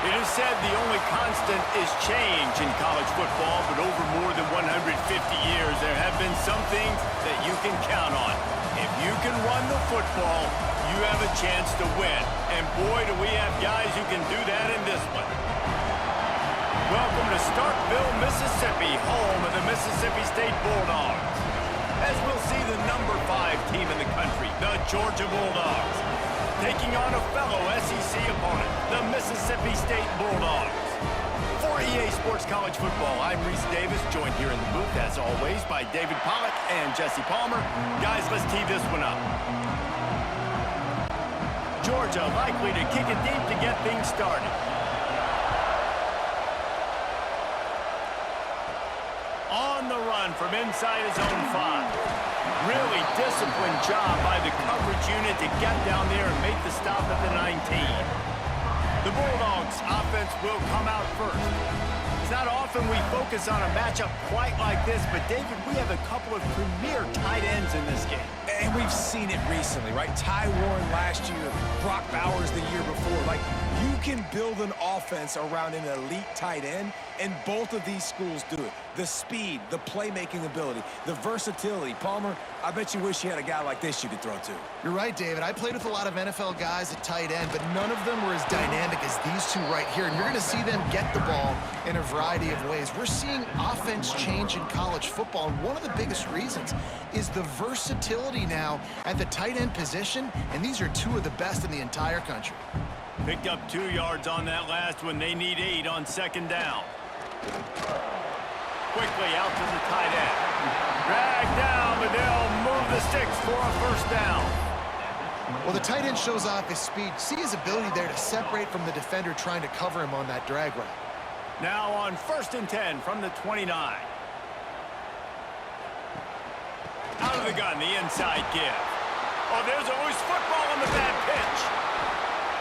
It is said the only constant is change in college football, but over more than 150 years, there have been some things that you can count on. If you can run the football, you have a chance to win. And boy, do we have guys who can do that in this one. Welcome to Starkville, Mississippi, home of the Mississippi State Bulldogs. As we'll see the number 5 team in the country, the Georgia Bulldogs, taking on a fellow SEC opponent, the Mississippi State Bulldogs. For EA Sports College Football, I'm Reese Davis, joined here in the booth, as always, by David Pollack and Jesse Palmer. Guys, let's tee this one up. Georgia likely to kick it deep to get things started. On the run from inside his own 5. Really disciplined job by the coverage unit to get down there and make the stop at the 19. The Bulldogs offense will come out first. It's not often we focus on a matchup quite like this, but David, we have a couple of premier tight ends in this game. And we've seen it recently, right? Ty Warren last year, Brock Bowers the year before. Like, you can build an offense around an elite tight end, and both of these schools do it. The speed, the playmaking ability, the versatility. Palmer, I bet you wish you had a guy like this you could throw to. You're right, David. I played with a lot of NFL guys at tight end, but none of them were as dynamic as these two right here. And you're going to see them get the ball in a variety of ways. We're seeing offense change in college football, and one of the biggest reasons is the versatility now at the tight end position, and these are two of the best in the entire country. Picked up 2 yards on that last one. They need 8 on second down. Quickly out to the tight end. Dragged down, but they'll move the sticks for a first down. Well, the tight end shows off his speed. See his ability there to separate from the defender trying to cover him on that drag route. Now on 1st and 10 from the 29. Out of the gun, the inside give. Oh, there's always football on the bad pitch.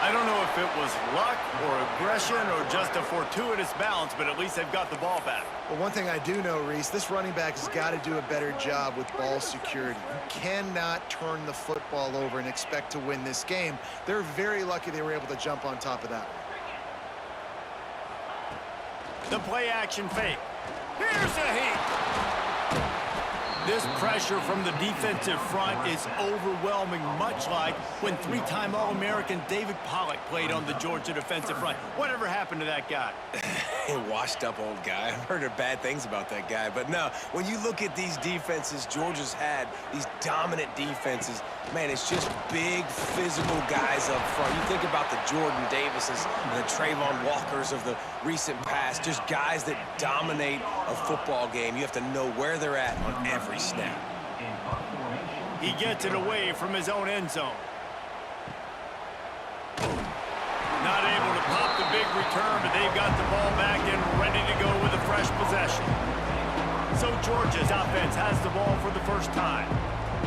I don't know if it was luck or aggression or just a fortuitous bounce, but at least they've got the ball back. Well, one thing I do know, Reese, this running back has got to do a better job with ball security. You cannot turn the football over and expect to win this game. They're very lucky they were able to jump on top of that. The play action fake. Here's a heat. This pressure from the defensive front is overwhelming, much like when 3-time All-American David Pollack played on the Georgia defensive front. Whatever happened to that guy? Washed-up old guy. I've heard bad things about that guy. But no, when you look at these defenses Georgia's had, these dominant defenses, man, it's just big, physical guys up front. You think about the Jordan Davises and the Trayvon Walkers of the recent past, just guys that dominate a football game. You have to know where they're at on every snap. He gets it away from his own end zone. Not able to pop the big return, but they've got the ball back and ready to go with a fresh possession. So Georgia's offense has the ball for the first time.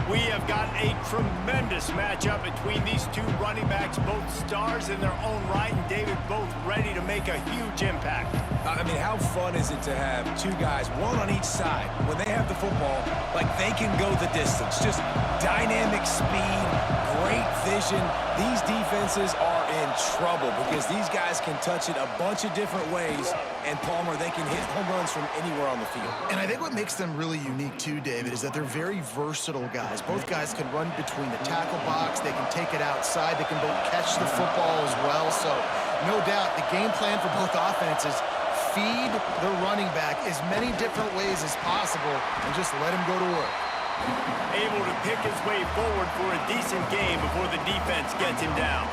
We have got a tremendous matchup between these two running backs, both stars in their own right, and David, both ready to make a huge impact. I mean, how fun is it to have two guys, one on each side, when they have the football, like they can go the distance. Just dynamic speed, great vision. These defenses are in trouble because these guys can touch it a bunch of different ways, and Palmer, they can hit home runs from anywhere on the field. And I think what makes them really unique too, David, is that they're very versatile guys. Both guys can run between the tackle box, they can take it outside, they can both catch the football as well. So no doubt the game plan for both offenses, feed the running back as many different ways as possible and just let him go to work. Able to pick his way forward for a decent game before the defense gets him down.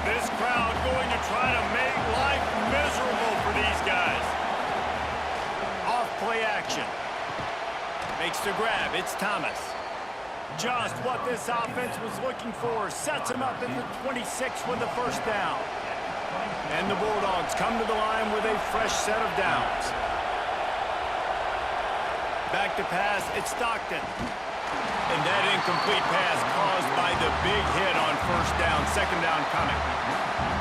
This crowd going to try to make life miserable for these guys. Off play action. Makes the grab. It's Thomas. Just what this offense was looking for. Sets him up at the 26 with the first down. And the Bulldogs come to the line with a fresh set of downs. Back to pass, it's Stockton. And that incomplete pass caused by the big hit on first down, second down coming.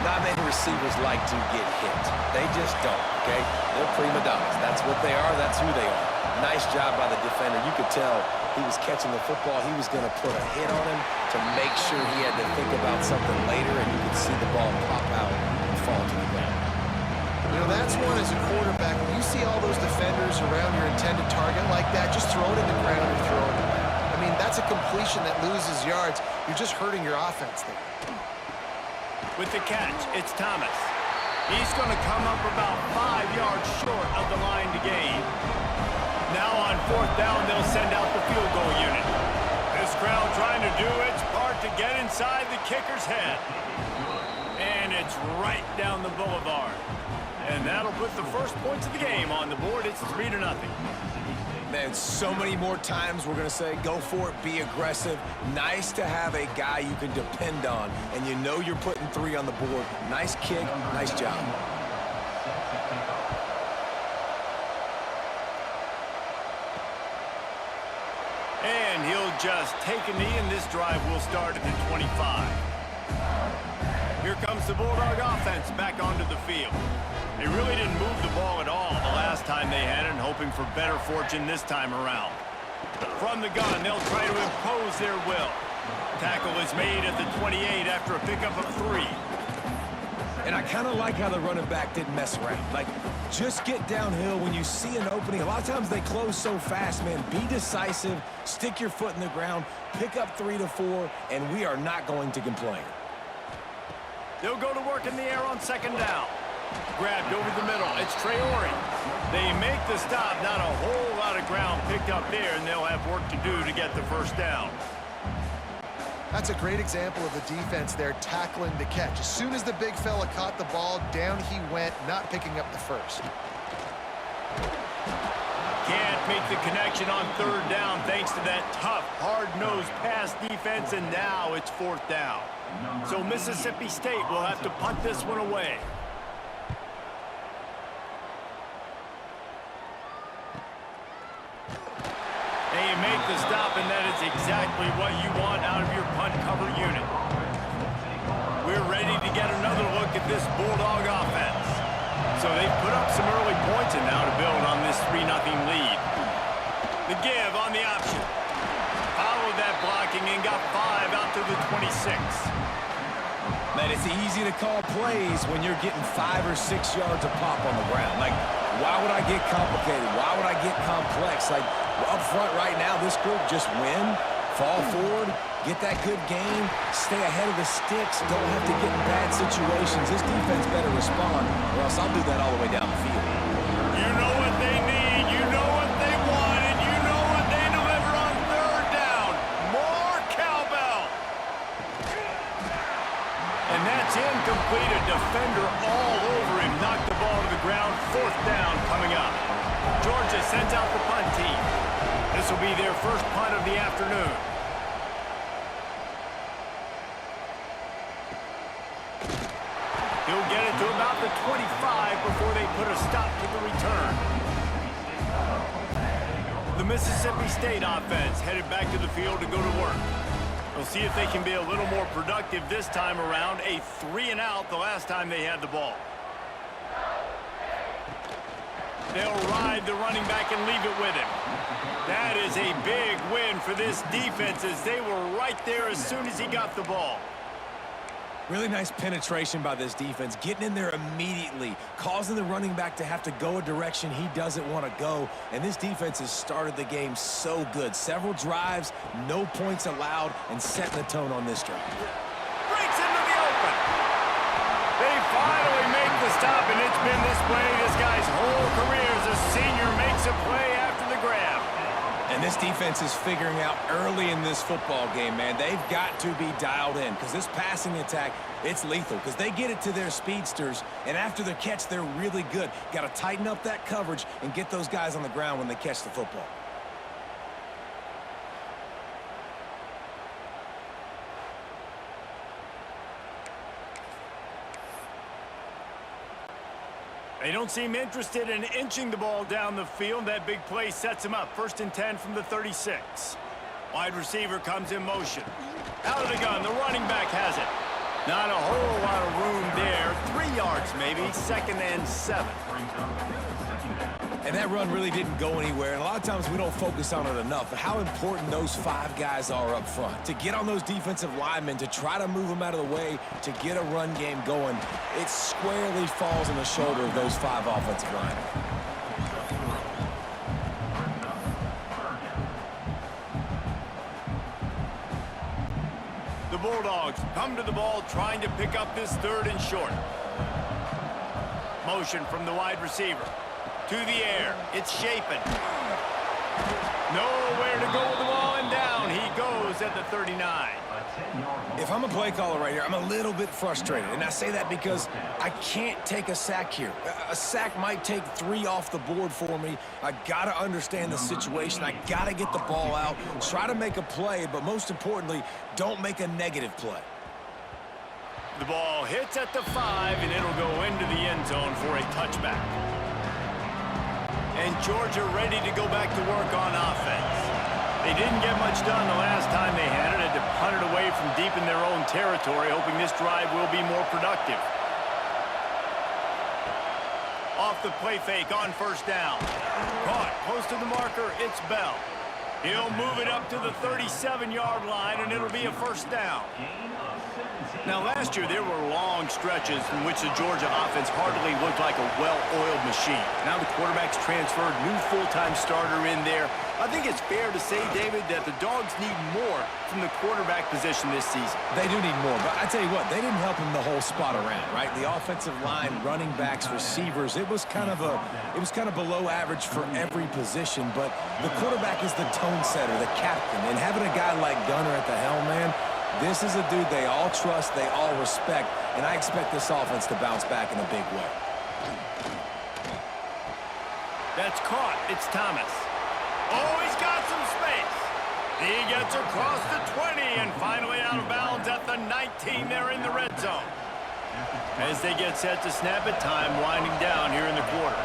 Not many receivers like to get hit. They just don't, okay? They're prima donnas. That's what they are. That's who they are. Nice job by the defender. You could tell he was catching the football. He was going to put a hit on him to make sure he had to think about something later, and you could see the ball pop out and fall you see all those defenders around your intended target like that, just throw it in the ground or throw it away. I mean, that's a completion that loses yards. You're just hurting your offense there. With the catch, it's Thomas. He's going to come up about 5 yards short of the line to gain. Now on 4th down, they'll send out the field goal unit. This crowd trying to do its part to get inside the kicker's head. And it's right down the boulevard. And that'll put the first points of the game on the board. It's 3-0. Man, so many more times we're going to say, go for it, be aggressive. Nice to have a guy you can depend on, and you know you're putting 3 on the board. Nice kick, nice job. And he'll just take a knee, and this drive will start at the 25. Here comes the Bulldog offense back onto the field. They really didn't move the ball at all the last time they had it, hoping for better fortune this time around. From the gun, they'll try to impose their will. Tackle is made at the 28 after a pickup of 3. And I kind of like how the running back didn't mess around. Like, just get downhill when you see an opening. A lot of times they close so fast, man. Be decisive, stick your foot in the ground, pick up 3 to 4, and we are not going to complain. They'll go to work in the air on 2nd down. Grabbed over the middle. It's Traore. They make the stop. Not a whole lot of ground picked up there, and they'll have work to do to get the first down. That's a great example of the defense there tackling the catch. As soon as the big fella caught the ball, down he went, not picking up the first. Can't make the connection on 3rd down thanks to that tough, hard-nosed pass defense, and now it's 4th down. So Mississippi State will have to punt this one away. They make the stop, and that is exactly what you want out of your punt cover unit. We're ready to get another look at this Bulldog offense. So they've put up some early points, and now to build on this 3-0 lead. The give on the option. Followed that blocking and got 5 out to the 26. Man, it's easy to call plays when you're getting 5 or 6 yards of pop on the ground. Like, why would I get complicated? Why would I get complex? Like, up front right now, this group just win, fall forward, get that good game, stay ahead of the sticks, don't have to get in bad situations. This defense better respond, or else I'll do that all the way down the field. You know what they need, you know what they want, and you know what they deliver on 3rd down. More cowbell. And that's incomplete. A defender all over him. Knocked the ball to the ground. 4th down coming up. Georgia sends out the punt team. This will be their first punt of the afternoon. He'll get it to about the 25 before they put a stop to the return. The Mississippi State offense headed back to the field to go to work. We'll see if they can be a little more productive this time around. A 3-and-out the last time they had the ball. They'll ride the running back and leave it with him. That is a big win for this defense as they were right there as soon as he got the ball. Really nice penetration by this defense, getting in there immediately, causing the running back to have to go a direction he doesn't want to go. And this defense has started the game so good. Several drives, no points allowed, and setting the tone on this drive. Breaks into the open. They finally make the stop, and it's been this way this guy's whole career as a senior makes a play after the grab. And this defense is figuring out early in this football game, man. They've got to be dialed in because this passing attack, it's lethal because they get it to their speedsters, and after the catch, they're really good. Got to tighten up that coverage and get those guys on the ground when they catch the football. They don't seem interested in inching the ball down the field. That big play sets him up. 1st and 10 from the 36. Wide receiver comes in motion. Out of the gun, the running back has it. Not a whole lot of room there. 3 yards maybe. 2nd and 7. And that run really didn't go anywhere. And a lot of times we don't focus on it enough. But how important those 5 guys are up front. To get on those defensive linemen, to try to move them out of the way, to get a run game going, it squarely falls on the shoulder of those 5 offensive linemen. Bulldogs come to the ball trying to pick up this 3rd and short. Motion from the wide receiver. To the air. It's Shapen. Nowhere to go with the ball, and down he goes at the 39. If I'm a play caller right here, I'm a little bit frustrated. And I say that because I can't take a sack here. A sack might take 3 off the board for me. I got to understand the situation. I got to get the ball out, try to make a play, but most importantly, don't make a negative play. The ball hits at the 5, and it'll go into the end zone for a touchback. And Georgia ready to go back to work on offense. They didn't get much done the last time they had it. Had to punt it away from deep in their own territory, hoping this drive will be more productive. Off the play fake on 1st down. Caught close to the marker, it's Bell. He'll move it up to the 37-yard line, and it'll be a 1st down. Now, last year, there were long stretches in which the Georgia offense hardly looked like a well-oiled machine. Now the quarterback's transferred, new full-time starter in there. I think it's fair to say, David, that the Dogs need more from the quarterback position this season. They do need more, but I tell you what, they didn't help him the whole spot around, right? The offensive line, running backs, receivers, it was kind of below average for every position, but the quarterback is the tone setter, the captain, and having a guy like Gunner at the helm, man, this is a dude they all trust, they all respect, and I expect this offense to bounce back in a big way. That's caught. It's Thomas. Oh, he's got some space. He gets across the 20 and finally out of bounds at the 19 there in the red zone. As they get set to snap it, time winding down here in the quarter.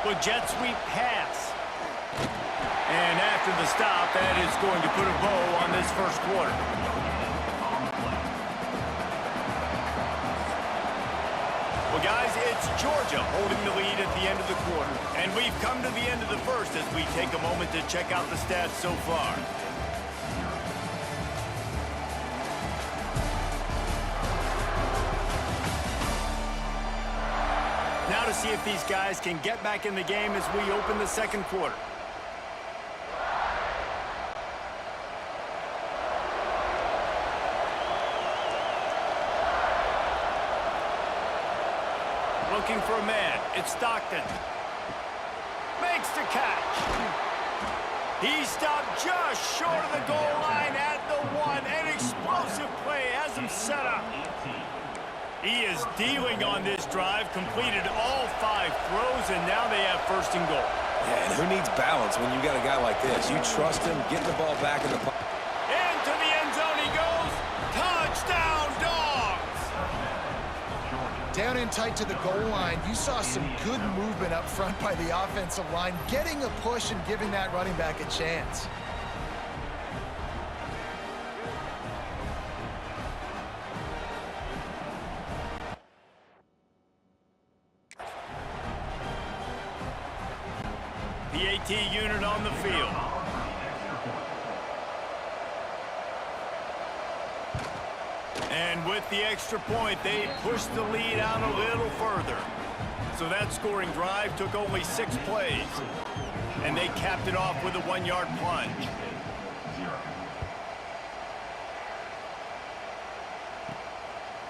Well, jet sweep pass. And after the stop, that is going to put a bow on this 1st quarter. Well, guys, it's Georgia holding the lead at the end of the quarter. And we've come to the end of the 1st as we take a moment to check out the stats so far. Now to see if these guys can get back in the game as we open the 2nd quarter. Looking for a man. It's Stockton. Makes the catch. He stopped just short of the goal line at the 1. An explosive play has him set up. He is dealing on this drive, completed all 5 throws, and now they have 1st and goal. Yeah, and who needs balance when you got a guy like this? You trust him, get the ball back in the pocket. Into the end zone he goes. Touchdown, Dogs! Down in tight to the goal line, you saw some good movement up front by the offensive line, getting a push and giving that running back a chance. PAT unit on the field. And with the extra point, they pushed the lead out a little further. So that scoring drive took only 6 plays. And they capped it off with a 1-yard plunge.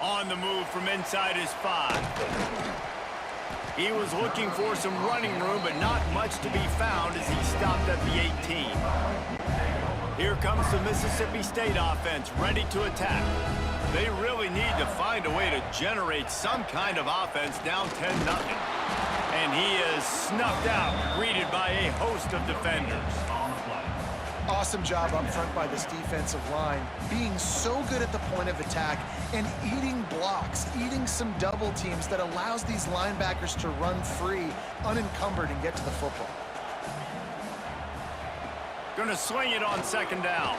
On the move from inside his 5. He was looking for some running room, but not much to be found as he stopped at the 18. Here comes the Mississippi State offense, ready to attack. They really need to find a way to generate some kind of offense down 10-0. And he is snuffed out, greeted by a host of defenders. Awesome job up front by this defensive line, being so good at the point of attack and eating blocks, eating some double teams that allows these linebackers to run free, unencumbered, and get to the football. Gonna swing it on 2nd down.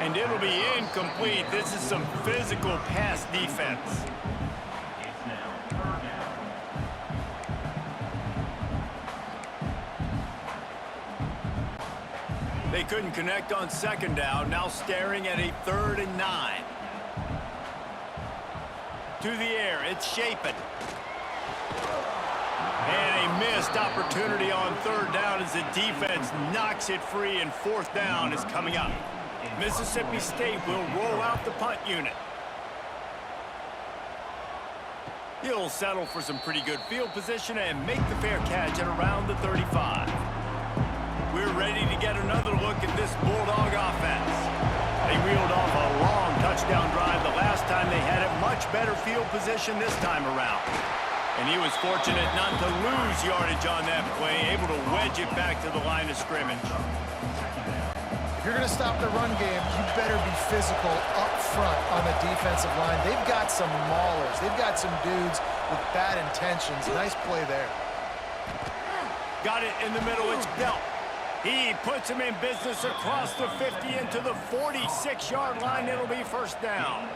And it'll be incomplete. This is some physical pass defense. They couldn't connect on 2nd down, now staring at a 3rd and 9. To the air, it's Shapen. And a missed opportunity on third down as the defense knocks it free, and fourth down is coming up. Mississippi State will roll out the punt unit. He'll settle for some pretty good field position and make the fair catch at around the 35. We're ready to get another look at this Bulldog offense. They reeled off a long touchdown drive the last time they had it. Much better field position this time around. And he was fortunate not to lose yardage on that play, able to wedge it back to the line of scrimmage. If you're going to stop the run game, you better be physical up front on the defensive line. They've got some maulers. They've got some dudes with bad intentions. Nice play there. Got it in the middle. It's Belt. He puts him in business across the 50 into the 46-yard line. It'll be first down.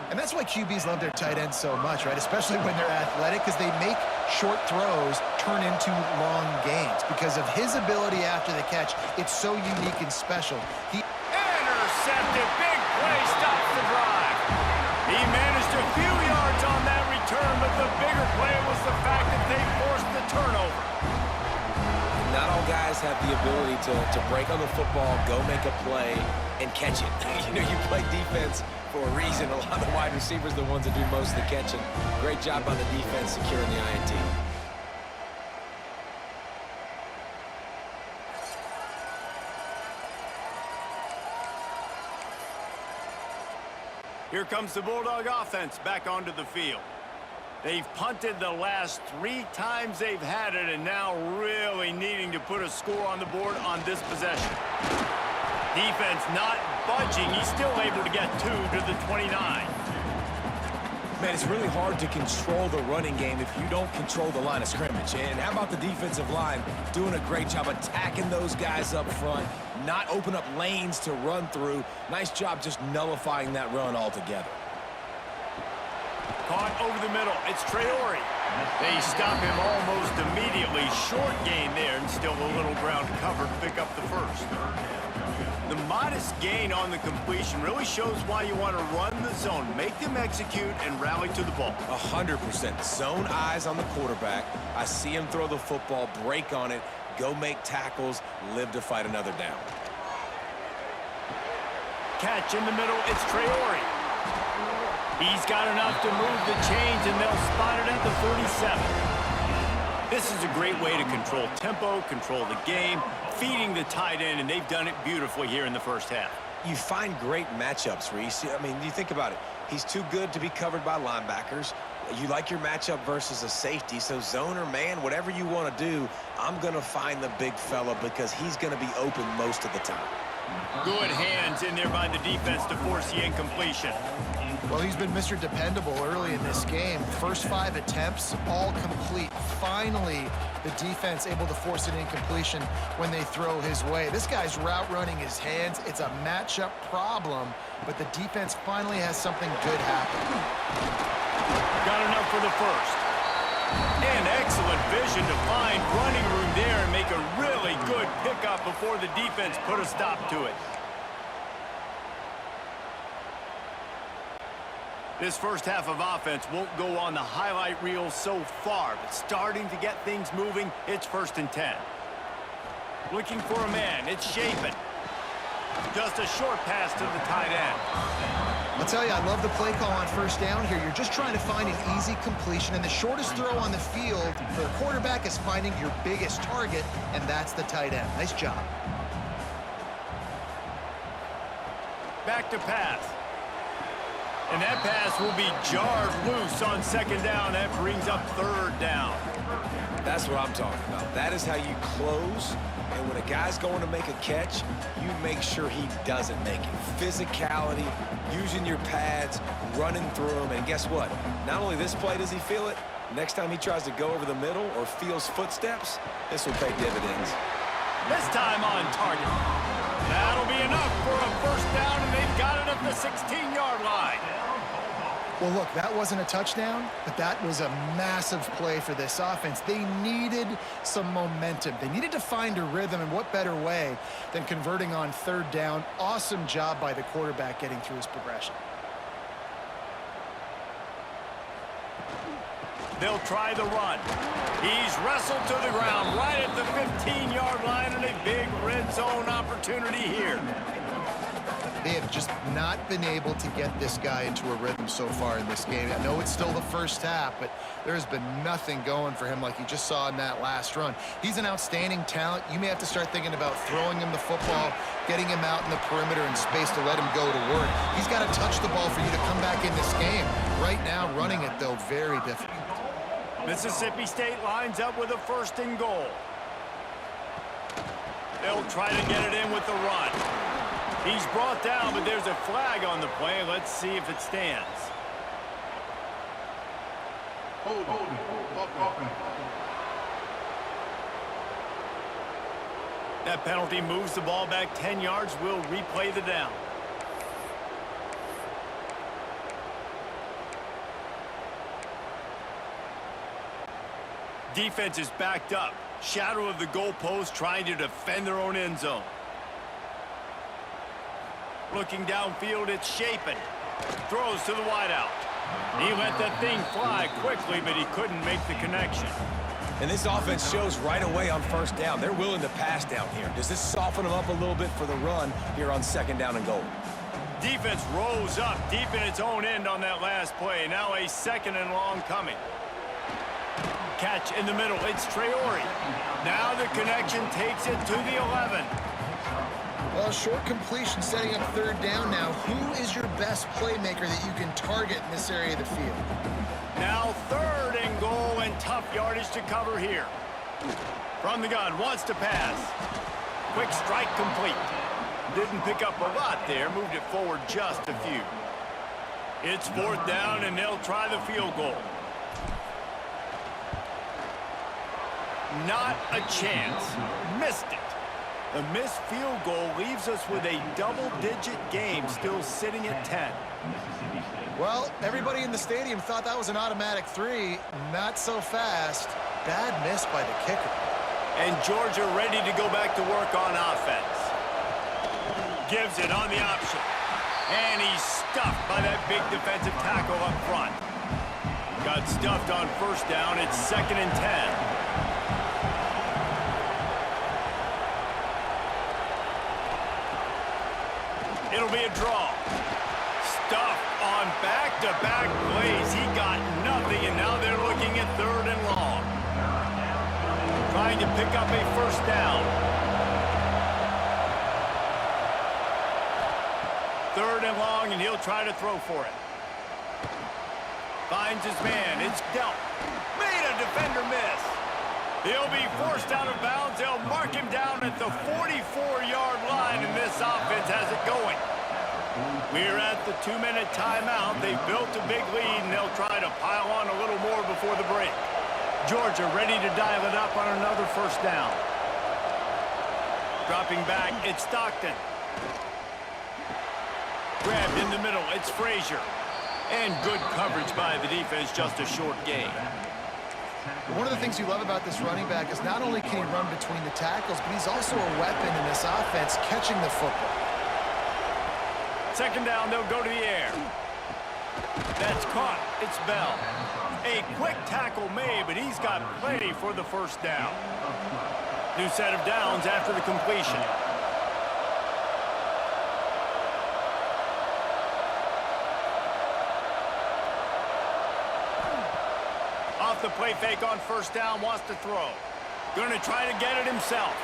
And that's why QBs love their tight ends so much, right? Especially when they're athletic, because they make short throws turn into long gains. Because of his ability after the catch, it's so unique and special. He intercepted. Big play. Stops the drive. He managed a few yards on that return, but the bigger play was the fact that they forced the turnover. Not all guys have the ability to break on the football, go make a play, and catch it. You know, you play defense for a reason. A lot of the wide receivers are the ones that do most of the catching. Great job on the defense securing the INT. Here comes the Bulldog offense back onto the field. They've punted the last 3 times they've had it, and now really needing to put a score on the board on this possession. Defense not budging. He's still able to get 2 to the 29. Man, it's really hard to control the running game if you don't control the line of scrimmage. And how about the defensive line doing a great job attacking those guys up front, not open up lanes to run through. Nice job just nullifying that run altogether. Caught over the middle. It's Traore. They stop him almost immediately. Short gain there, and still a little ground cover to pick up the first. The modest gain on the completion really shows why you want to run the zone. Make them execute and rally to the ball. 100%. Zone eyes on the quarterback. I see him throw the football, break on it, go make tackles, live to fight another down. Catch in the middle. It's Traore. He's got enough to move the chains, and they'll spot it at the 47. This is a great way to control tempo, control the game, feeding the tight end, and they've done it beautifully here in the first half. You find great matchups, Reese. I mean, you think about it. He's too good to be covered by linebackers. You like your matchup versus a safety, so zone or man, whatever you want to do, I'm going to find the big fella because he's going to be open most of the time. Good hands in there by the defense to force the incompletion. Well, he's been Mr. Dependable early in this game. First 5 attempts, all complete. Finally, the defense able to force an incompletion when they throw his way. This guy's route running his hands. It's a matchup problem, but the defense finally has something good happen. Got enough for the first. And excellent vision to find running room there and make a really good pickup before the defense put a stop to it. This first half of offense won't go on the highlight reel so far, but starting to get things moving. It's 1st and 10. Looking for a man. It's Shapen. Just a short pass to the tight end. I'll tell you, I love the play call on first down here. You're just trying to find an easy completion, and the shortest throw on the field for a quarterback is finding your biggest target, and that's the tight end. Nice job. Back to pass. And that pass will be jarred loose on 2nd down. That brings up 3rd down. That's what I'm talking about. That is how you close. And when a guy's going to make a catch, you make sure he doesn't make it. Physicality, using your pads, running through them. And guess what? Not only this play does he feel it, next time he tries to go over the middle or feels footsteps, this will pay dividends. This time on target. That'll be enough for a 1st down, and they've got it at the 16-yard line. Well, look, that wasn't a touchdown, but that was a massive play for this offense. They needed some momentum. They needed to find a rhythm, and what better way than converting on 3rd down. Awesome job by the quarterback getting through his progression. They'll try the run. He's wrestled to the ground right at the 15-yard line, and a big red zone opportunity here. They have just not been able to get this guy into a rhythm so far in this game. I know it's still the first half, but there has been nothing going for him like you just saw in that last run. He's an outstanding talent. You may have to start thinking about throwing him the football, getting him out in the perimeter in space to let him go to work. He's got to touch the ball for you to come back in this game. Right now, running it, though, very difficult. Mississippi State lines up with a 1st and goal. They'll try to get it in with the run. He's brought down, but there's a flag on the play. Let's see if it stands. That penalty moves the ball back 10 yards. We'll replay the down. Defense is backed up. Shadow of the goalpost, trying to defend their own end zone. Looking downfield, it's Shapen. Throws to the wideout. He let that thing fly quickly, but he couldn't make the connection. And this offense shows right away on 1st down. They're willing to pass down here. Does this soften them up a little bit for the run here on 2nd down and goal? Defense rose up deep in its own end on that last play. Now a 2nd and long coming. Catch in the middle. It's Traore. Now the connection takes it to the 11. Well, short completion setting up 3rd down now. Who is your best playmaker that you can target in this area of the field? Now 3rd and goal, and tough yardage to cover here. From the gun, wants to pass. Quick strike complete. Didn't pick up a lot there, moved it forward just a few. It's 4th down, and they'll try the field goal. Not a chance. Missed it. The missed field goal leaves us with a double-digit game, still sitting at 10. Well, everybody in the stadium thought that was an automatic 3. Not so fast. Bad miss by the kicker. And Georgia ready to go back to work on offense. Gives it on the option. And he's stuffed by that big defensive tackle up front. Got stuffed on 1st down. It's 2nd and 10. It'll be a draw. Stuffed on back-to-back plays. He got nothing, and now they're looking at 3rd and long. Trying to pick up a 1st down. 3rd and long, and he'll try to throw for it. Finds his man. It's dealt. Made a defender miss. He'll be forced out of bounds. They'll mark him down at the 44-yard line, and this offense has it going. We're at the 2-minute timeout. They've built a big lead, and they'll try to pile on a little more before the break. Georgia ready to dial it up on another 1st down. Dropping back, it's Stockton. Grabbed in the middle, it's Frazier. And good coverage by the defense, just a short gain. One of the things you love about this running back is not only can he run between the tackles, but he's also a weapon in this offense catching the football. 2nd down, they'll go to the air. That's caught. It's Bell. A quick tackle made, but he's got plenty for the 1st down. New set of downs after the completion. Off the play fake on 1st down, wants to throw. Going to try to get it himself.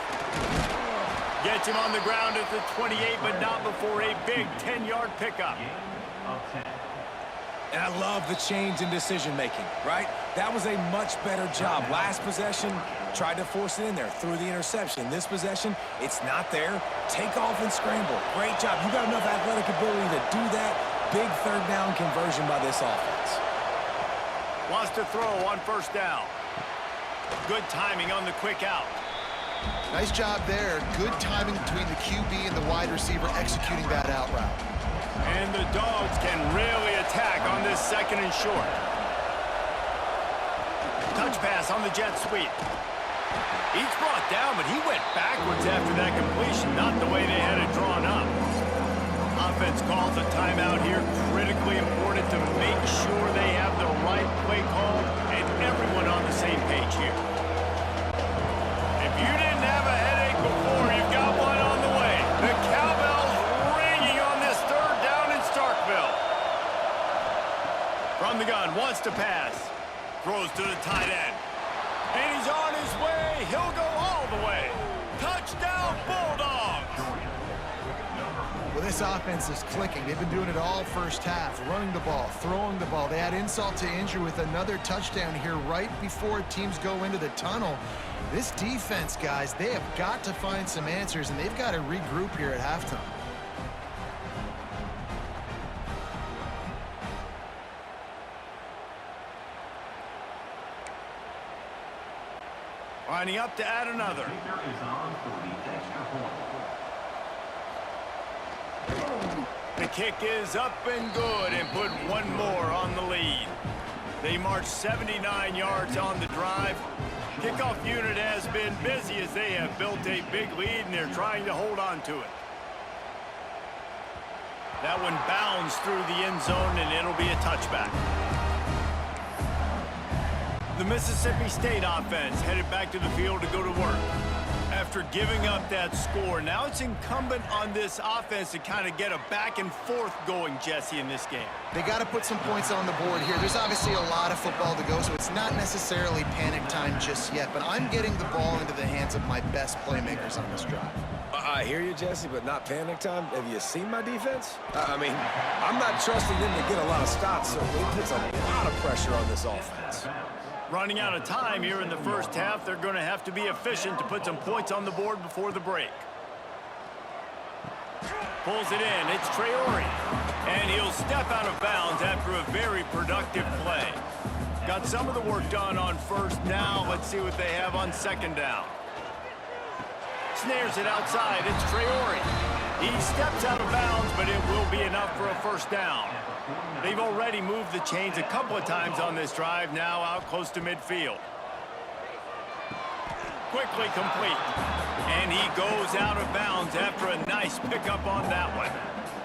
Gets him on the ground at the 28, but not before a big 10-yard pickup. And I love the change in decision-making, right? That was a much better job. Last possession, tried to force it in there, threw the interception. This possession, it's not there. Take off and scramble. Great job. You got enough athletic ability to do that. Big 3rd down conversion by this offense. Wants to throw on 1st down. Good timing on the quick out. Nice job there. Good timing between the QB and the wide receiver executing that out route. And the Dogs can really attack on this 2nd and short. Touch pass on the jet sweep. He's brought down, but he went backwards after that completion, not the way they had it drawn up. Offense calls a timeout here. Critically important to make sure they have the right play call and From the gun, wants to pass. Throws to the tight end. And he's on his way. He'll go all the way. Touchdown, Bulldogs! Well, this offense is clicking. They've been doing it all first half, running the ball, throwing the ball. They add insult to injury with another touchdown here right before teams go into the tunnel. This defense, guys, they have got to find some answers, and they've got to regroup here at halftime. Lining up to add another. The kick is up and good and put one more on the lead. They march 79 yards on the drive. Kickoff unit has been busy as they have built a big lead and they're trying to hold on to it. That one bounds through the end zone and it'll be a touchback. The Mississippi State offense headed back to the field to go to work. After giving up that score, now it's incumbent on this offense to kind of get a back and forth going, Jesse, in this game. They got to put some points on the board here. There's obviously a lot of football to go, so it's not necessarily panic time just yet, but I'm getting the ball into the hands of my best playmakers on this drive. I hear you, Jesse, but not panic time. Have you seen my defense? I mean, I'm not trusting them to get a lot of stops, so it puts a lot of pressure on this offense. Running out of time here in the first half, they're going to have to be efficient to put some points on the board before the break. Pulls it in. It's Traore. And he'll step out of bounds after a very productive play. Got some of the work done on first. Now let's see what they have on second down. Snares it outside. It's Traore. He steps out of bounds, but it will be enough for a first down. They've already moved the chains a couple of times on this drive, now out close to midfield. Quickly complete. And he goes out of bounds after a nice pickup on that one.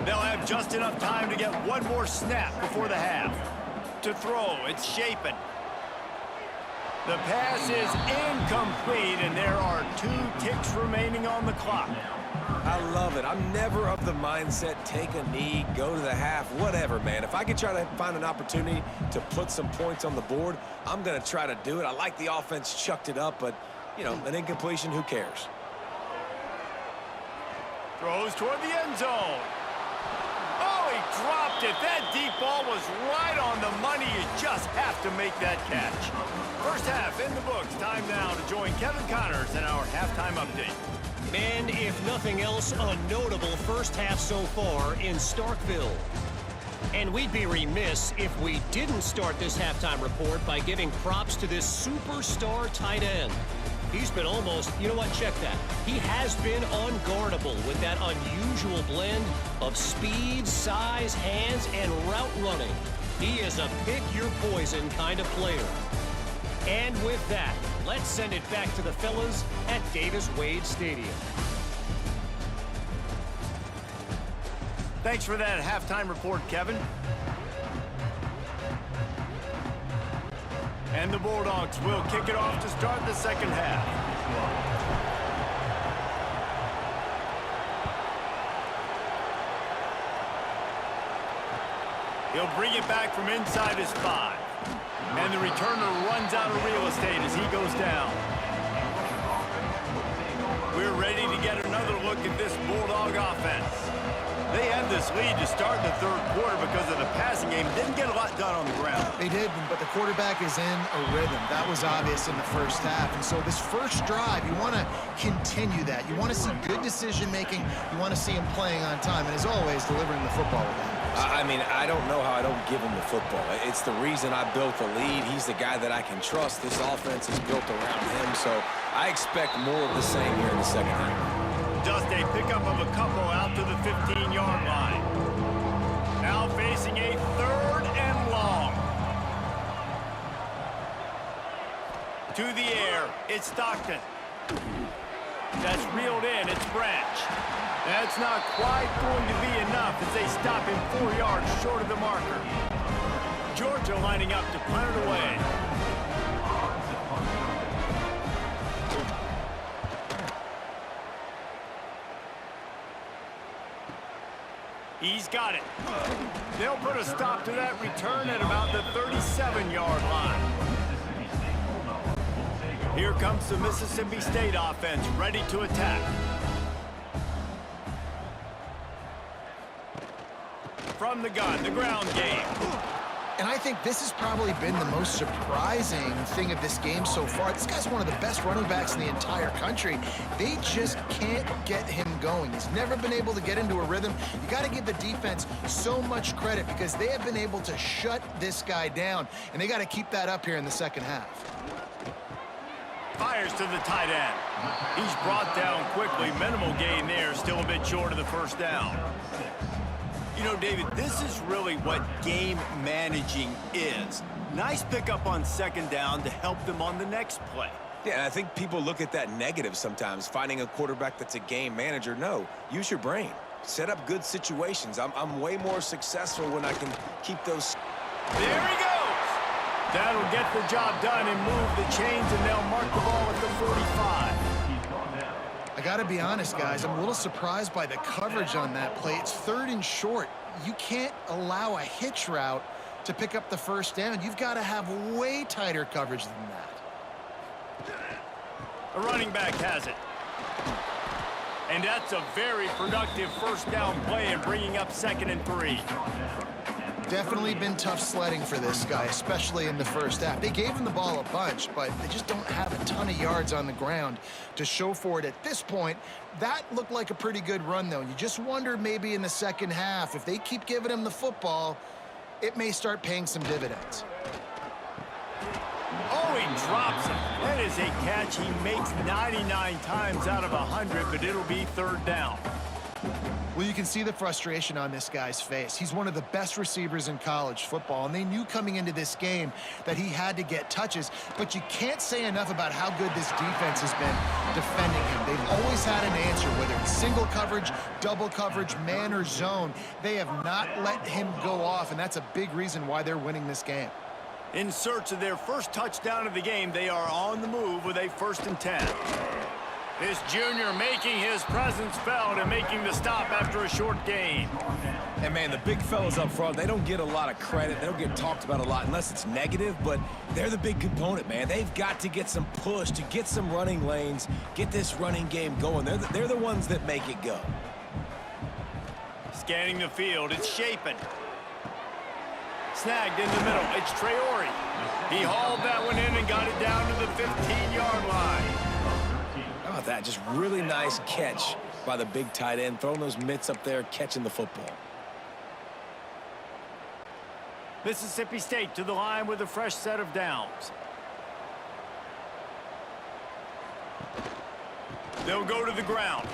They'll have just enough time to get one more snap before the half. To throw, it's Shapen. The pass is incomplete, and there are 2 ticks remaining on the clock. I love it. I'm never of the mindset, take a knee, go to the half, whatever, man. If I can try to find an opportunity to put some points on the board, I'm going to try to do it. I like the offense chucked it up, but, you know, an incompletion, who cares? Throws toward the end zone. Oh, he dropped it. That deep ball was right on the money. You just have to make that catch. First half in the books. Time now to join Kevin Connors in our halftime update. And if nothing else, a notable first half so far in Starkville. And we'd be remiss if we didn't start this halftime report by giving props to this superstar tight end. He's been almost, you know what, check that. He has been unguardable with that unusual blend of speed, size, hands, and route running. He is a pick-your-poison kind of player. And with that, let's send it back to the fellas at Davis-Wade Stadium. Thanks for that halftime report, Kevin. And the Bulldogs will kick it off to start the second half. He'll bring it back from inside his 5. And the returner runs out of real estate as he goes down. We're ready to get another look at this Bulldog offense. They had this lead to start the third quarter because of the passing game. Didn't get a lot done on the ground. They did, but the quarterback is in a rhythm. That was obvious in the first half. And so this first drive, you want to continue that. You want to see good decision-making. You want to see him playing on time. And as always, delivering the football with that. I mean, I don't know how I don't give him the football. It's the reason I built the lead. He's the guy that I can trust. This offense is built around him, so I expect more of the same here in the second half. Just a pickup of a couple out to the 15-yard line. Now facing a 3rd and long. To the air, it's Stockton. That's reeled in, it's Branch. That's not quite going to be enough as they stop him 4 yards short of the marker. Georgia lining up to punt it away. He's got it. They'll put a stop to that return at about the 37-yard line. Here comes the Mississippi State offense, ready to attack. From the gun, the ground game. And I think this has probably been the most surprising thing of this game so far. This guy's one of the best running backs in the entire country. They just can't get him going. He's never been able to get into a rhythm. You got to give the defense so much credit because they have been able to shut this guy down, and they got to keep that up here in the second half. Fires to the tight end. He's brought down quickly. Minimal gain there, still a bit short of the first down. You know, David, this is really what game managing is. Nice pickup on second down to help them on the next play. Yeah, and I think people look at that negative sometimes, finding a quarterback that's a game manager. No, use your brain. Set up good situations. I'm way more successful when I can keep those. There he goes. That'll get the job done and move the chains, and they'll mark the ball at the 45. I got to be honest, guys. I'm a little surprised by the coverage on that play. It's 3rd and short. You can't allow a hitch route to pick up the first down. You've got to have way tighter coverage than that. A running back has it. And that's a very productive first down play and bringing up 2nd and 3. Definitely been tough sledding for this guy, especially in the first half. They gave him the ball a bunch, but they just don't have a ton of yards on the ground to show for it at this point. That looked like a pretty good run, though. You just wonder maybe in the second half, if they keep giving him the football, it may start paying some dividends. Oh, he drops it. That is a catch he makes 99 times out of 100, but it'll be 3rd down. Well, you can see the frustration on this guy's face. He's one of the best receivers in college football, and they knew coming into this game that he had to get touches, but you can't say enough about how good this defense has been defending him. They've always had an answer, whether it's single coverage, double coverage, man or zone. They have not let him go off, and that's a big reason why they're winning this game. In search of their first touchdown of the game, they are on the move with a 1st and 10. This junior making his presence felt and making the stop after a short gain. And, man, the big fellas up front, they don't get a lot of credit. They don't get talked about a lot unless it's negative, but they're the big component, man. They've got to get some push, to get some running lanes, get this running game going. They're the ones that make it go. Scanning the field, it's Shapen. Snagged in the middle, it's Traore. He hauled that one in and got it down to the 15-yard line. How about that? Just really nice catch by the big tight end, throwing those mitts up there, catching the football. Mississippi State to the line with a fresh set of downs. They'll go to the ground.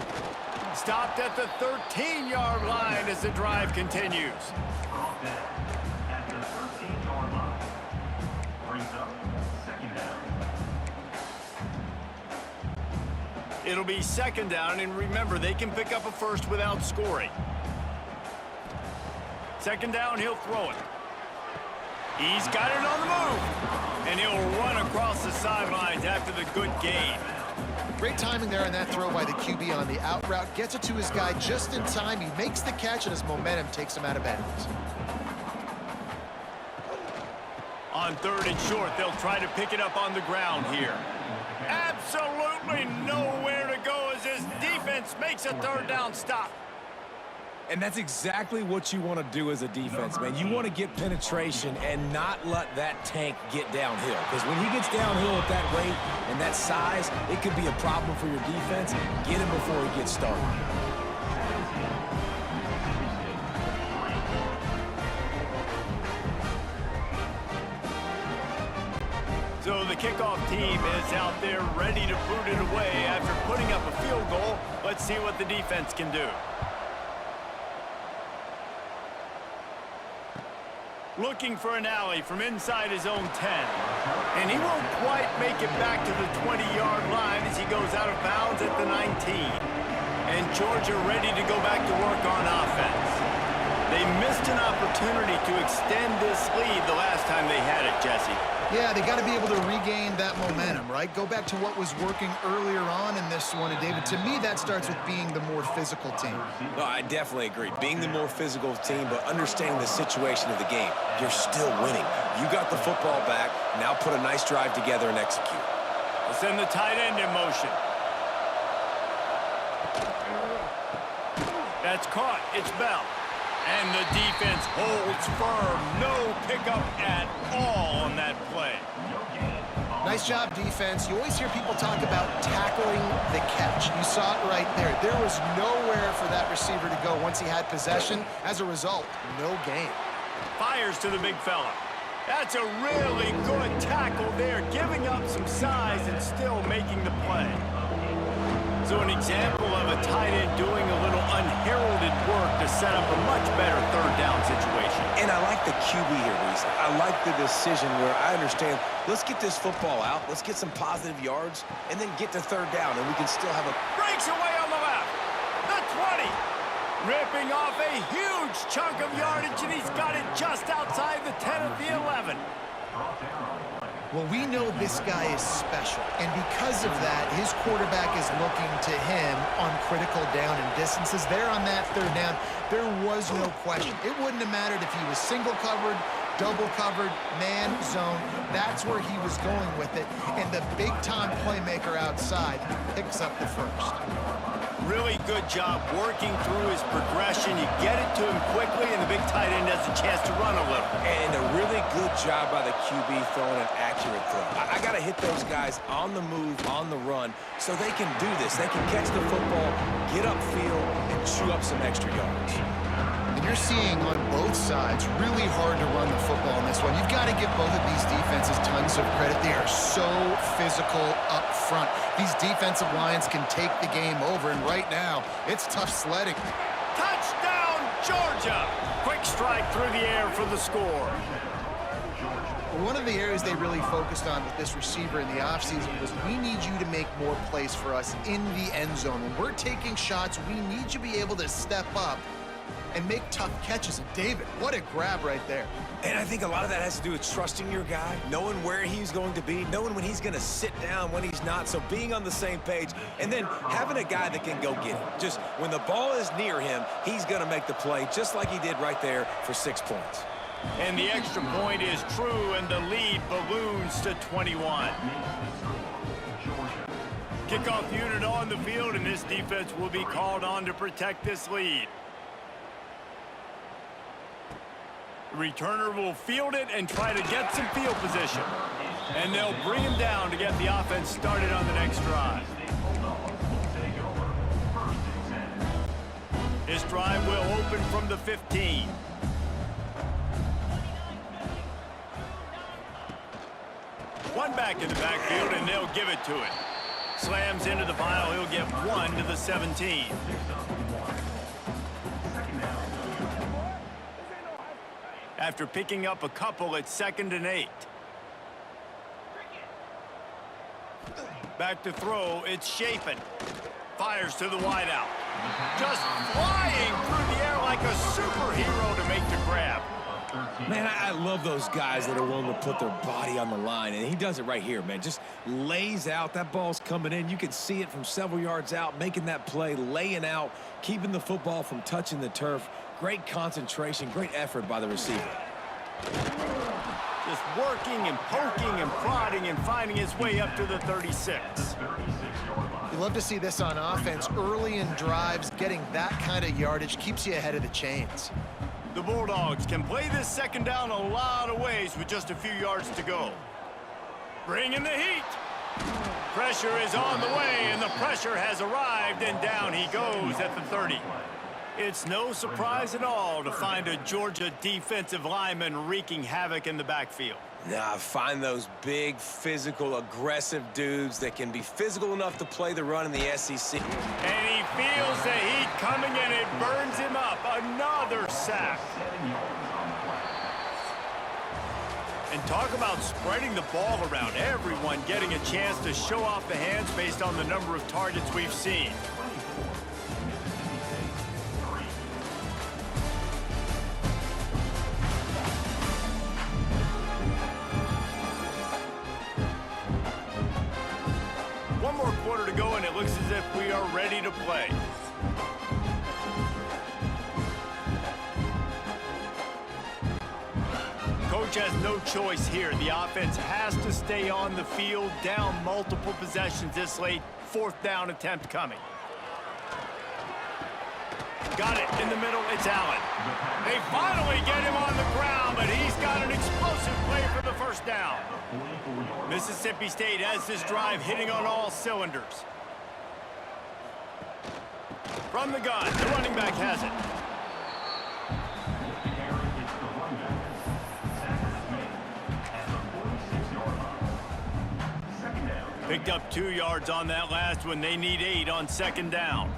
Stopped at the 13-yard line as the drive continues. It'll be 2nd down, and remember, they can pick up a first without scoring. 2nd down, he'll throw it. He's got it on the move, and he'll run across the sidelines after the good gain. Great timing there on that throw by the QB on the out route. Gets it to his guy just in time. He makes the catch, and his momentum takes him out of bounds. On 3rd and short, they'll try to pick it up on the ground here. Absolutely nowhere to go as this defense makes a 3rd down stop. And that's exactly what you want to do as a defense, man. You want to get penetration and not let that tank get downhill. Because when he gets downhill at that rate and that size, it could be a problem for your defense. Get him before he gets started. So the kickoff team is out there ready to boot it away after putting up a field goal. Let's see what the defense can do. Looking for an alley from inside his own 10. And he won't quite make it back to the 20-yard line as he goes out of bounds at the 19. And Georgia ready to go back to work on offense. They missed an opportunity to extend this lead the last time they had it, Jesse. Yeah, they got to be able to regain that momentum, right? Go back to what was working earlier on in this one. And, David, to me, that starts with being the more physical team. No, I definitely agree. Being the more physical team, but understanding the situation of the game. You're still winning. You got the football back. Now put a nice drive together and execute. We'll send the tight end in motion. That's caught. It's Bell. And the defense holds firm. No pickup at all on that play. Nice job, defense. You always hear people talk about tackling the catch. You saw it right there. There was nowhere for that receiver to go once he had possession. As a result, no gain. Fires to the big fella. That's a really good tackle there, giving up some size and still making the play. So an example of a tight end doing a little unheralded work to set up a much better third down situation. And I like the QB here, Reese. I like the decision where I understand, let's get this football out, let's get some positive yards, and then get to third down, and we can still have a... Breaks away on the left. The 20. Ripping off a huge chunk of yardage, and he's got it just outside the 10 of the 11. Well, we know this guy is special, and because of that, his quarterback is looking to him on critical down and distances. There on that third down, there was no question. It wouldn't have mattered if he was single covered, double covered, man, zone. That's where he was going with it, and the big-time playmaker outside picks up the first. Really good job working through his progression. You get it to him quickly, and the big tight end has a chance to run a little. And a really good job by the QB throwing an accurate throw. I got to hit those guys on the move, on the run, so they can do this. They can catch the football, get upfield, and chew up some extra yards. And you're seeing on both sides really hard to run the football in this one. You've got to give both of these defenses tons of credit. They are so physical up front. These defensive lines can take the game over, and right now, it's tough sledding. Touchdown, Georgia! Quick strike through the air for the score. One of the areas they really focused on with this receiver in the offseason was we need you to make more plays for us in the end zone. When we're taking shots, we need you to be able to step up and make tough catches. And David, what a grab right there. And I think a lot of that has to do with trusting your guy, knowing where he's going to be, knowing when he's going to sit down, when he's not, so being on the same page, and then having a guy that can go get it. Just when the ball is near him, he's going to make the play just like he did right there for 6 points. And the extra point is true, and the lead balloons to 21. Kickoff unit on the field, and this defense will be called on to protect this lead. The returner will field it and try to get some field position. And they'll bring him down to get the offense started on the next drive. This drive will open from the 15. One back in the backfield, and they'll give it to it. Slams into the pile. He'll get 1 to the 17. After picking up a couple at 2nd and 8. Back to throw. It's Chapin. Fires to the wideout. Just flying through the air like a superhero to make the grab. Man, I love those guys that are willing to put their body on the line, and he does it right here, man. Just lays out. That ball's coming in. You can see it from several yards out, making that play, laying out, keeping the football from touching the turf. Great concentration, great effort by the receiver. Just working and poking and prodding and finding his way up to the 36. You love to see this on offense. Early in drives, getting that kind of yardage keeps you ahead of the chains. The Bulldogs can play this second down a lot of ways with just a few yards to go. Bringing the heat. Pressure is on the way, and the pressure has arrived, and down he goes at the 30. It's no surprise at all to find a Georgia defensive lineman wreaking havoc in the backfield. Nah, find those big, physical, aggressive dudes that can be physical enough to play the run in the SEC. And he feels the heat coming, and it burns him up. Another sack. And talk about spreading the ball around. Everyone getting a chance to show off the hands based on the number of targets we've seen. we are ready to play. Coach has no choice here. The offense has to stay on the field, down multiple possessions this late. 4th down attempt coming. Got it in the middle. It's Allen. They finally get him on the ground, but he's got an explosive play for the first down. Mississippi State has this drive hitting on all cylinders. From the gun, the running back has it. Picked up 2 yards on that last one. They need 8 on 2nd down.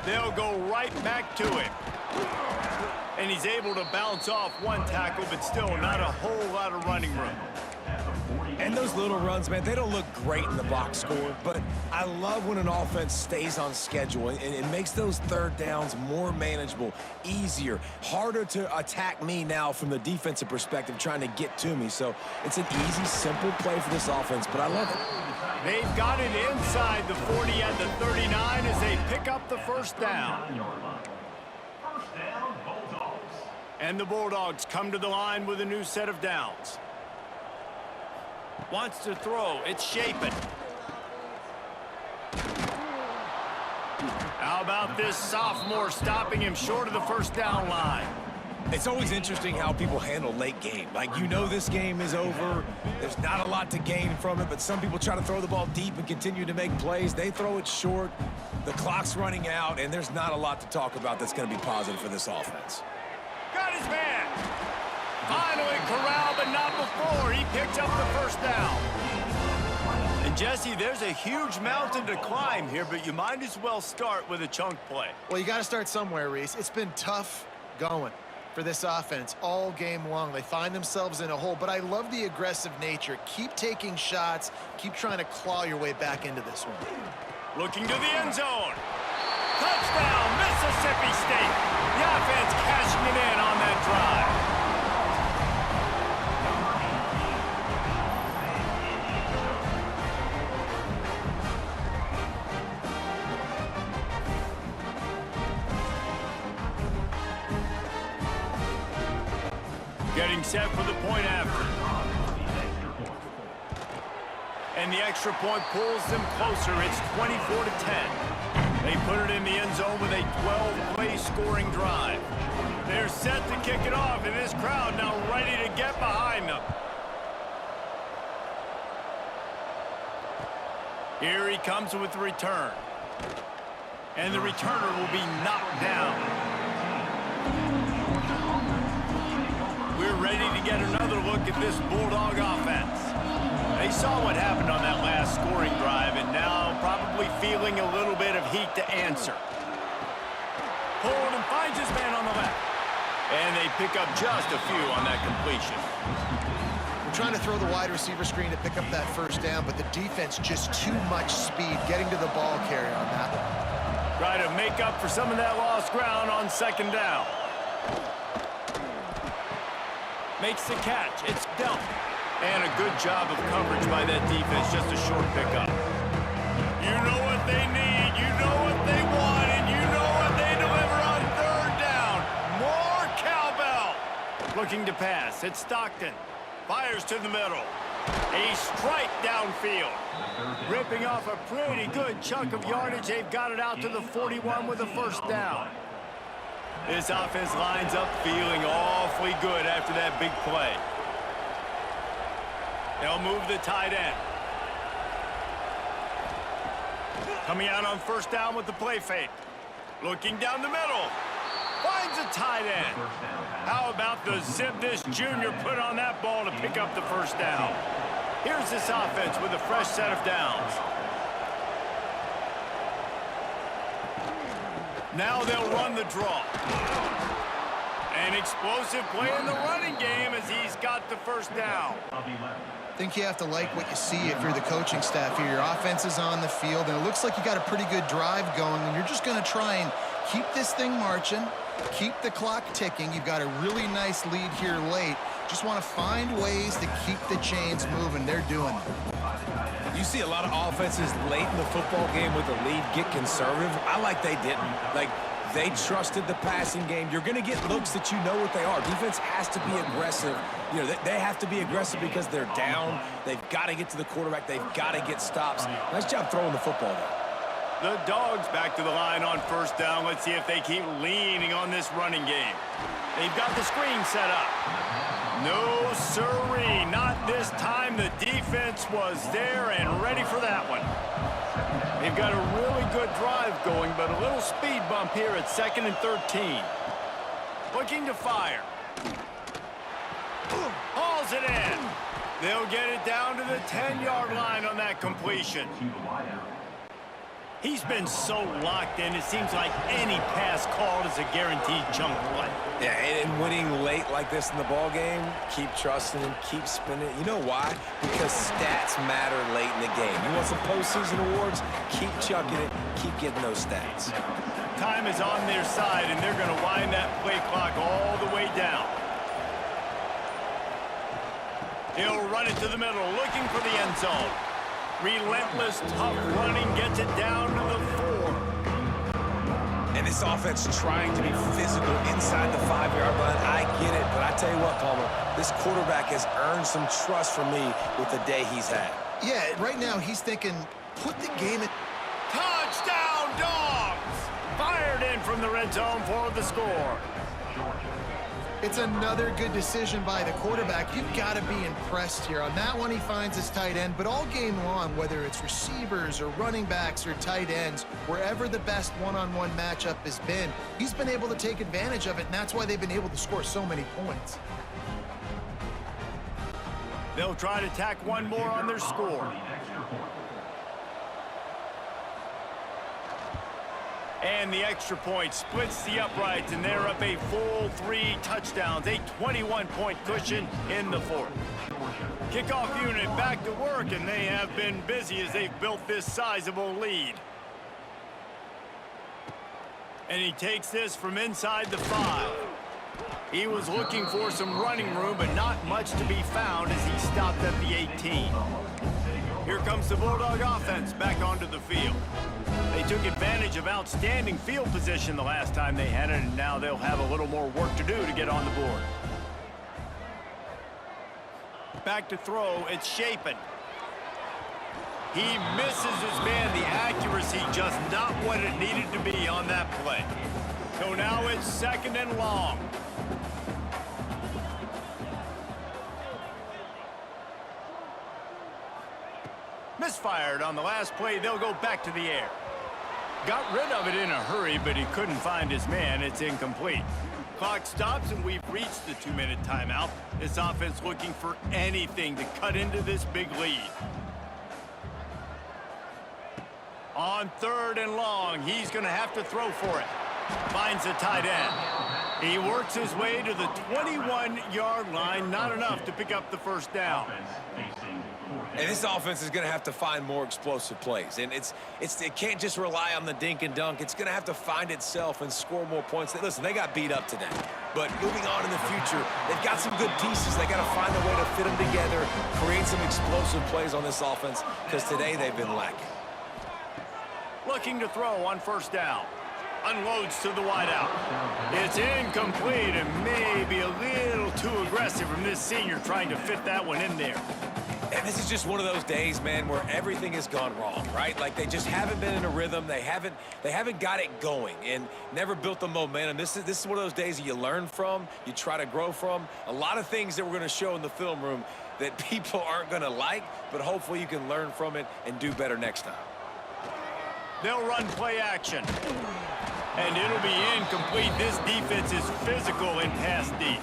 They'll go right back to him. And he's able to bounce off 1 tackle, but still not a whole lot of running room. And those little runs, man, they don't look great in the box score, but I love when an offense stays on schedule, and it makes those 3rd downs more manageable, easier, harder to attack me now from the defensive perspective trying to get to me. So it's an easy, simple play for this offense, but I love it. They've got it inside the 40 at the 39 as they pick up the first down. And the Bulldogs come to the line with a new set of downs. Wants to throw. It's Shapen. How about this sophomore stopping him short of the first down line? It's always interesting how people handle late game. Like, you know this game is over. There's not a lot to gain from it, but some people try to throw the ball deep and continue to make plays. They throw it short. The clock's running out, and there's not a lot to talk about that's going to be positive for this offense. Got his man. Finally corralled, but not before. He picks up the first down. And Jesse, there's a huge mountain to climb here, but you might as well start with a chunk play. Well, you got to start somewhere, Reese. It's been tough going for this offense all game long. They find themselves in a hole, but I love the aggressive nature. Keep taking shots. Keep trying to claw your way back into this one. Looking to the end zone. Touchdown, Mississippi State. The offense cashing it in on that drive. Getting set for the point after. And the extra point pulls them closer. It's 24-10. They put it in the end zone with a 12-play scoring drive. They're set to kick it off, and this crowd now ready to get behind them. Here he comes with the return. And the returner will be knocked down. We're ready to get another look at this Bulldog offense. They saw what happened on that last scoring drive, and now probably feeling a little bit of heat to answer. Pulled and finds his man on the left. And they pick up just a few on that completion. We're trying to throw the wide receiver screen to pick up that first down, but the defense just too much speed getting to the ball carrier on that one. Try to make up for some of that lost ground on 2nd down. Makes the catch. It's Delp. And a good job of coverage by that defense. Just a short pickup. You know what they need. You know what they want. And you know what they deliver on 3rd down. More cowbell. Looking to pass. It's Stockton. Fires to the middle. A strike downfield. Ripping off a pretty good chunk of yardage. They've got it out to the 41 with a first down. This offense lines up feeling awfully good after that big play. They'll move the tight end. Coming out on 1st down with the play fake. Looking down the middle. Finds a tight end. How about the zip this junior put on that ball to pick up the first down? Here's this offense with a fresh set of downs. Now they'll run the draw. An explosive play in the running game as he's got the first down. I think you have to like what you see if you're the coaching staff here. Your offense is on the field, and it looks like you got a pretty good drive going, and you're just going to try and keep this thing marching, keep the clock ticking. You've got a really nice lead here late. Just want to find ways to keep the chains moving. They're doing it. You see a lot of offenses late in the football game with a lead get conservative. I like they didn't. Like, they trusted the passing game. You're going to get looks that you know what they are. Defense has to be aggressive. You know, they have to be aggressive because they're down. They've got to get to the quarterback. They've got to get stops. Nice job throwing the football, though. The Dogs back to the line on first down. Let's see if they keep leaning on this running game. They've got the screen set up. No, sirree. Not this time. The defense was there and ready for that one. They've got a really good drive going, but a little speed bump here at 2nd and 13. Looking to fire. Hauls it in. They'll get it down to the 10-yard line on that completion. He's been so locked in, it seems like any pass called is a guaranteed chunk play. Yeah, and winning late like this in the ball game, keep trusting him, keep spinning. You know why? Because stats matter late in the game. You want some postseason awards? Keep chucking it, keep getting those stats. Time is on their side, and they're going to wind that play clock all the way down. He'll run it to the middle, looking for the end zone. Relentless, tough running, gets it down to the 4. And this offense trying to be physical inside the 5-yard line. I get it, but I tell you what, Palmer, this quarterback has earned some trust from me with the day he's had. Yeah, right now he's thinking, put the game in. Touchdown, Dogs! Fired in from the red zone for the score. It's another good decision by the quarterback. You've got to be impressed here. On that one, he finds his tight end, but all game long, whether it's receivers or running backs or tight ends, wherever the best one-on-one matchup has been, he's been able to take advantage of it, and that's why they've been able to score so many points. They'll try to tack one more on their score. And the extra point splits the uprights, and they're up a full 3 touchdowns, a 21-point cushion in the 4th. Kickoff unit back to work, and they have been busy as they've built this sizable lead. And he takes this from inside the 5. He was looking for some running room, but not much to be found as he stopped at the 18. Here comes the Bulldog offense back onto the field. They took advantage of outstanding field position the last time they had it, and now they'll have a little more work to do to get on the board. Back to throw, it's Shapen. He misses his man. The accuracy just not what it needed to be on that play. So now it's 2nd and long. Misfired on the last play. They'll go back to the air. Got rid of it in a hurry, but he couldn't find his man. It's incomplete. Clock stops, and we've reached the 2-minute timeout. This offense looking for anything to cut into this big lead. On 3rd and long, he's going to have to throw for it. Finds the tight end. He works his way to the 21-yard line. Not enough to pick up the first down. And this offense is going to have to find more explosive plays. And it can't just rely on the dink and dunk. It's going to have to find itself and score more points. Listen, they got beat up today. But moving on in the future, they've got some good pieces. They got to find a way to fit them together, create some explosive plays on this offense, because today they've been lacking. Looking to throw on first down. Unloads to the wideout. It's incomplete and maybe a little too aggressive from this senior trying to fit that one in there. And this is just one of those days, man, where everything has gone wrong, right? Like they just haven't been in a rhythm. They haven't got it going and never built the momentum. This is one of those days that you learn from, you try to grow from. A lot of things that we're going to show in the film room that people aren't going to like, but hopefully you can learn from it and do better next time. They'll run play action. And it'll be incomplete. This defense is physical in pass deep.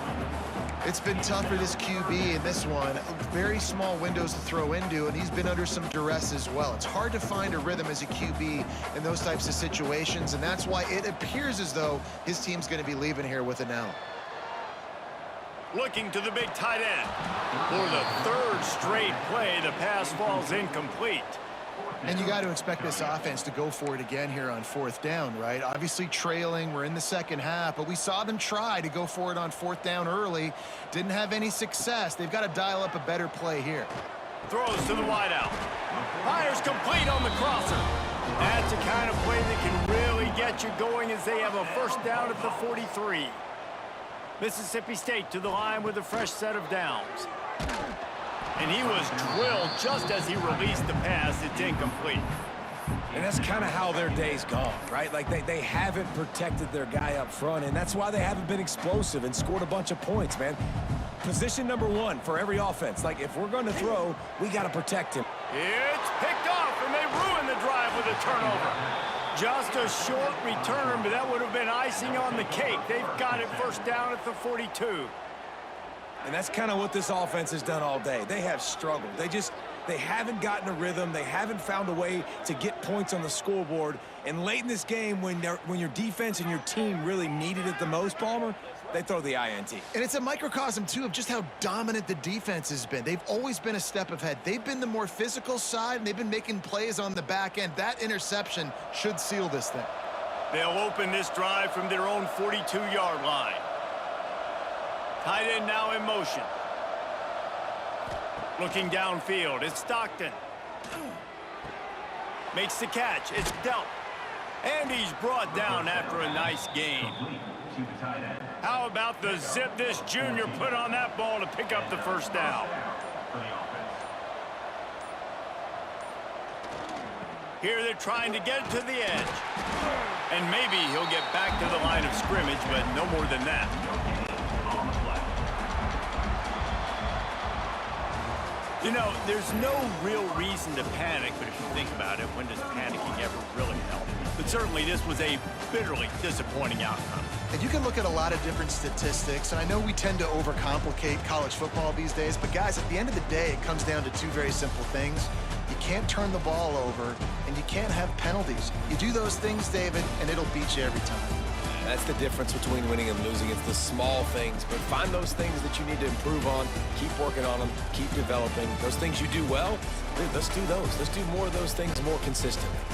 It's been tough for this QB in this one. Very small windows to throw into, and he's been under some duress as well. It's hard to find a rhythm as a QB in those types of situations, and that's why it appears as though his team's going to be leaving here with an L. Looking to the big tight end. For the 3rd straight play, the pass falls incomplete. And you got to expect this offense to go for it again here on 4th down, right? Obviously trailing, we're in the second half, but we saw them try to go for it on 4th down early. Didn't have any success. They've got to dial up a better play here. Throws to the wideout. Fires complete on the crosser. That's the kind of play that can really get you going as they have a first down at the 43. Mississippi State to the line with a fresh set of downs. And he was drilled just as he released the pass. It's incomplete. And that's kind of how their day's gone, right? Like, they haven't protected their guy up front, and that's why they haven't been explosive and scored a bunch of points, man. Position number one for every offense. Like, if we're going to throw, we got to protect him. It's picked off, and they ruin the drive with a turnover. Just a short return, but that would have been icing on the cake. They've got it first down at the 42. And that's kind of what this offense has done all day. They have struggled. They haven't gotten a rhythm. They haven't found a way to get points on the scoreboard. And late in this game, when your defense and your team really needed it the most, Palmer, they throw the INT. And it's a microcosm, too, of just how dominant the defense has been. They've always been a step ahead. They've been the more physical side, and they've been making plays on the back end. That interception should seal this thing. They'll open this drive from their own 42-yard line. Tight end now in motion. Looking downfield, it's Stockton. Makes the catch, it's dealt. And he's brought down after a nice gain. How about the zip this junior put on that ball to pick up the first down? Here they're trying to get it to the edge. And maybe he'll get back to the line of scrimmage, but no more than that. You know, there's no real reason to panic, but if you think about it, when does panicking ever really help? But certainly this was a bitterly disappointing outcome. And you can look at a lot of different statistics, and I know we tend to overcomplicate college football these days, but guys, at the end of the day, it comes down to two very simple things. You can't turn the ball over, and you can't have penalties. You do those things, David, and it'll beat you every time. That's the difference between winning and losing. It's the small things, but find those things that you need to improve on. Keep working on them. Keep developing. Those things you do well, dude, let's do those. Let's do more of those things more consistently.